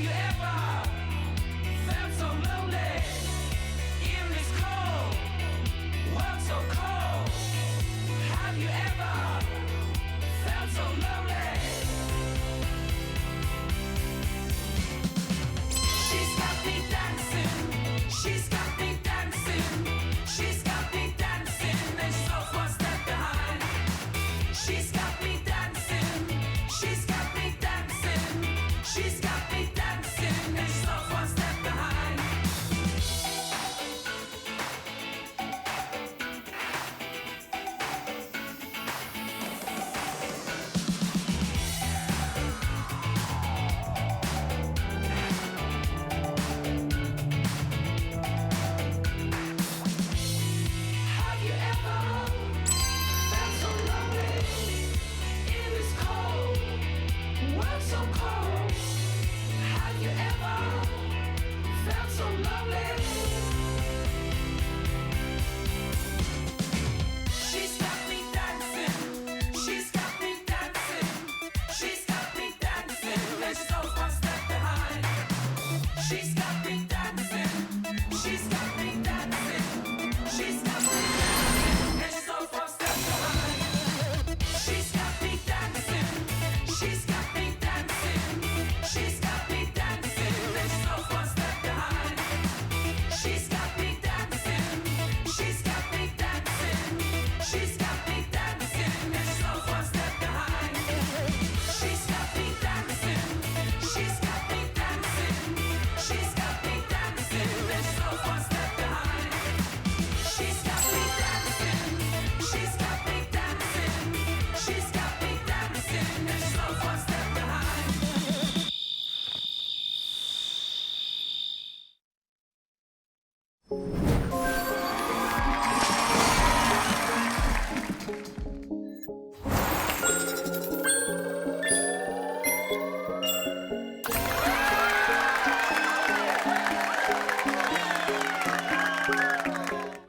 you ever felt so lonely in this cold world, so cold? Have you ever felt so lonely? She's got me dancing, she's got me dancing, she's got me dancing, and she's off one step behind. She's got me dancing, she's got me dancing, she's got me dancing, and she's off one step behind. Have you ever felt so lonely in this cold world, so cold? Have you ever felt so lonely? She's got me dancing, she's got me dancing, she's got me dancing, and she's always one step behind. She's got me dancing, she's got me dancing, she's got me dancing, and she's always one step behind. She's got me dancing, she's got me dancing, she's got me dancing, and she's always one step behind. She's got me dancing, she's got me dancing, she's got me dancing, and she's always one step behind. She's got me dancing, she's got me dancing, she's got me dancing, and she's always one step behind. She's got me dancing, she's got me dancing, she's got me dancing, and she's always one step behind.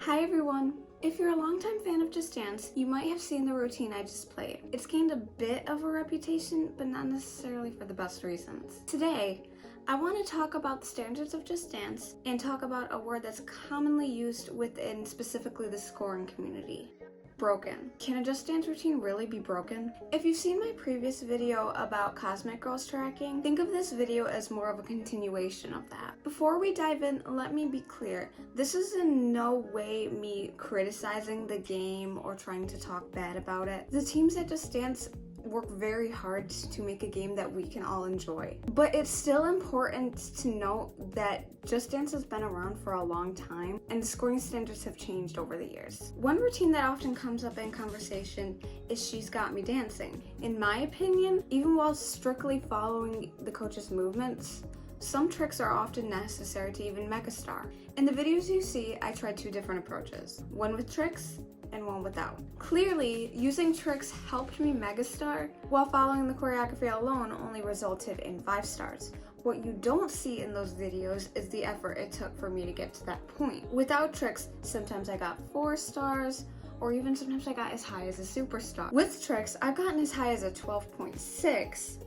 Hi everyone! If you're a longtime fan of Just Dance, you might have seen the routine I just played. It's gained a bit of a reputation, but not necessarily for the best reasons. Today, I want to talk about the standards of Just Dance and talk about a word that's commonly used within specifically the scoring community. Broken. Can a Just Dance routine really be broken? If you've seen my previous video about Cosmic Girls tracking, think of this video as more of a continuation of that. Before we dive in, let me be clear. This is in no way me criticizing the game or trying to talk bad about it. The teams at Just Dance work very hard to make a game that we can all enjoy. But it's still important to note that Just Dance has been around for a long time and the scoring standards have changed over the years. One routine that often comes up in conversation is She's Got Me Dancing. In my opinion, even while strictly following the coach's movements, some tricks are often necessary to even Megastar. In the videos you see, I tried two different approaches, one with tricks and one without. Clearly, using tricks helped me Megastar, while following the choreography alone only resulted in 5 stars. What you don't see in those videos is the effort it took for me to get to that point. Without tricks, sometimes I got 4 stars, or even sometimes I got as high as a superstar. With tricks, I've gotten as high as a 12.6,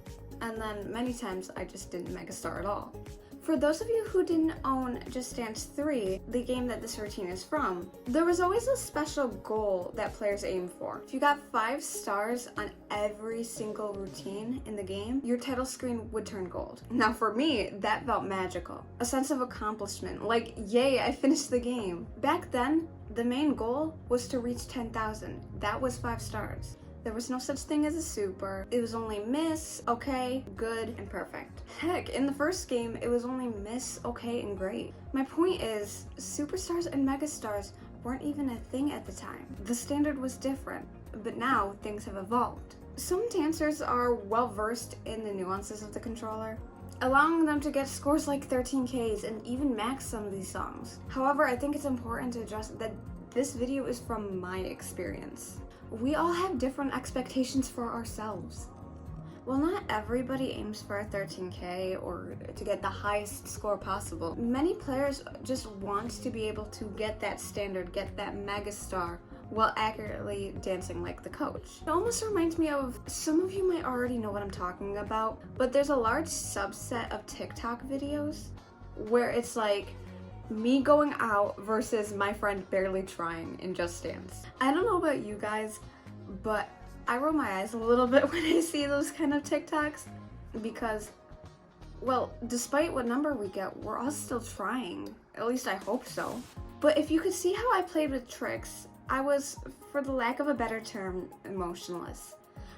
and then many times I just didn't Megastar at all. For those of you who didn't own Just Dance 3, the game that this routine is from, there was always a special goal that players aim for. If you got 5 stars on every single routine in the game, your title screen would turn gold. Now for me, that felt magical. A sense of accomplishment, like, yay, I finished the game. Back then, the main goal was to reach 10,000. That was 5 stars. There was no such thing as a super. It was only miss, okay, good, and perfect. Heck, in the first game, it was only miss, okay, and great. My point is, superstars and megastars weren't even a thing at the time. The standard was different, but now things have evolved. Some dancers are well versed in the nuances of the controller, allowing them to get scores like 13Ks and even max some of these songs. However, I think it's important to address that this video is from my experience. We all have different expectations for ourselves. While not everybody aims for a 13K or to get the highest score possible, many players just want to be able to get that standard, get that megastar while accurately dancing like the coach. It almost reminds me of, some of you might already know what I'm talking about, but there's a large subset of TikTok videos where it's like me going out versus my friend barely trying in Just Dance. I don't know about you guys, but I roll my eyes a little bit when I see those kind of TikToks because, well, despite what number we get, we're all still trying. At least I hope so. But if you could see how I played with tricks, I was, for the lack of a better term, emotionless.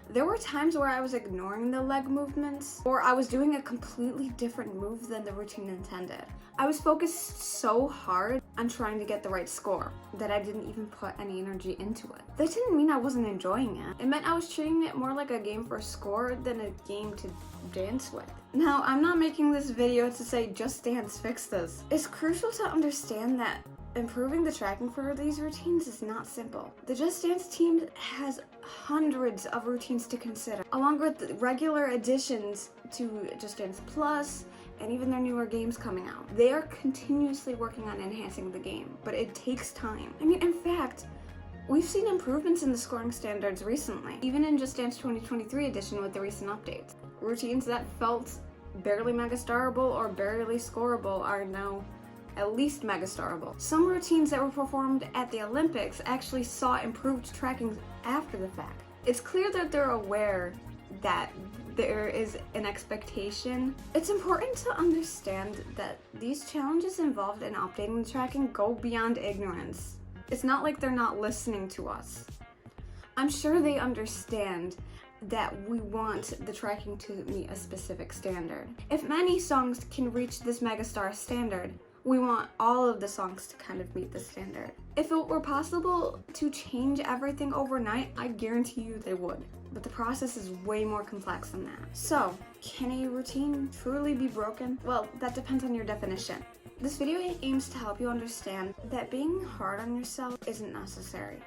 There were times where I was ignoring the leg movements, or I was doing a completely different move than the routine intended. I was focused so hard on trying to get the right score that I didn't even put any energy into it. That didn't mean I wasn't enjoying it. It meant I was treating it more like a game for score than a game to dance with. Now, I'm not making this video to say Just Dance fix this. It's crucial to understand that improving the tracking for these routines is not simple. The Just Dance team has hundreds of routines to consider, along with regular additions to Just Dance Plus and even their newer games coming out. They are continuously working on enhancing the game, but it takes time. I mean, in fact, we've seen improvements in the scoring standards recently, even in Just Dance 2023 edition with the recent updates. Routines that felt barely mega starable or barely scoreable are now at least mega starable. Some routines that were performed at the Olympics actually saw improved tracking after the fact. It's clear that they're aware that there is an expectation. It's important to understand that these challenges involved in updating the tracking go beyond ignorance. It's not like they're not listening to us. I'm sure they understand that we want the tracking to meet a specific standard. If many songs can reach this megastar standard, we want all of the songs to kind of meet the standard. If it were possible to change everything overnight, I guarantee you they would. But the process is way more complex than that. So, can a routine truly be broken? Well, that depends on your definition. This video aims to help you understand that being hard on yourself isn't necessary.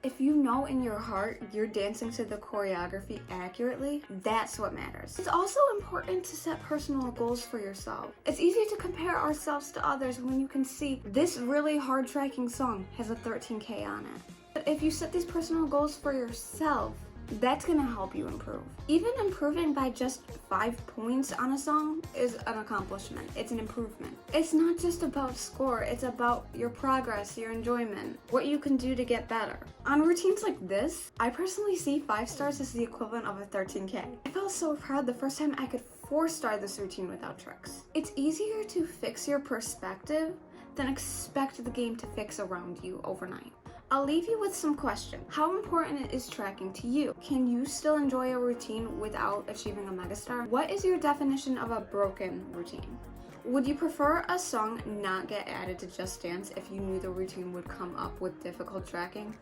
If you know in your heart you're dancing to the choreography accurately, that's what matters. It's also important to set personal goals for yourself. It's easy to compare ourselves to others when you can see this really hard tracking song has a 13K on it. But if you set these personal goals for yourself, that's gonna help you improve. Even improving by just 5 points on a song is an accomplishment. It's an improvement. It's not just about score, it's about your progress, your enjoyment, what you can do to get better. On routines like this, I personally see 5 stars as the equivalent of a 13K. I felt so proud the first time I could 4-star this routine without tricks. It's easier to fix your perspective than expect the game to fix around you overnight. I'll leave you with some questions. How important is tracking to you? Can you still enjoy a routine without achieving a megastar? What is your definition of a broken routine? Would you prefer a song not get added to Just Dance if you knew the routine would come up with difficult tracking?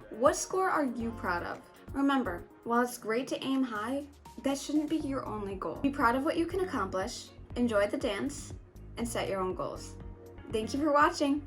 What score are you proud of? Remember, while it's great to aim high, that shouldn't be your only goal. Be proud of what you can accomplish, enjoy the dance, and set your own goals. Thank you for watching.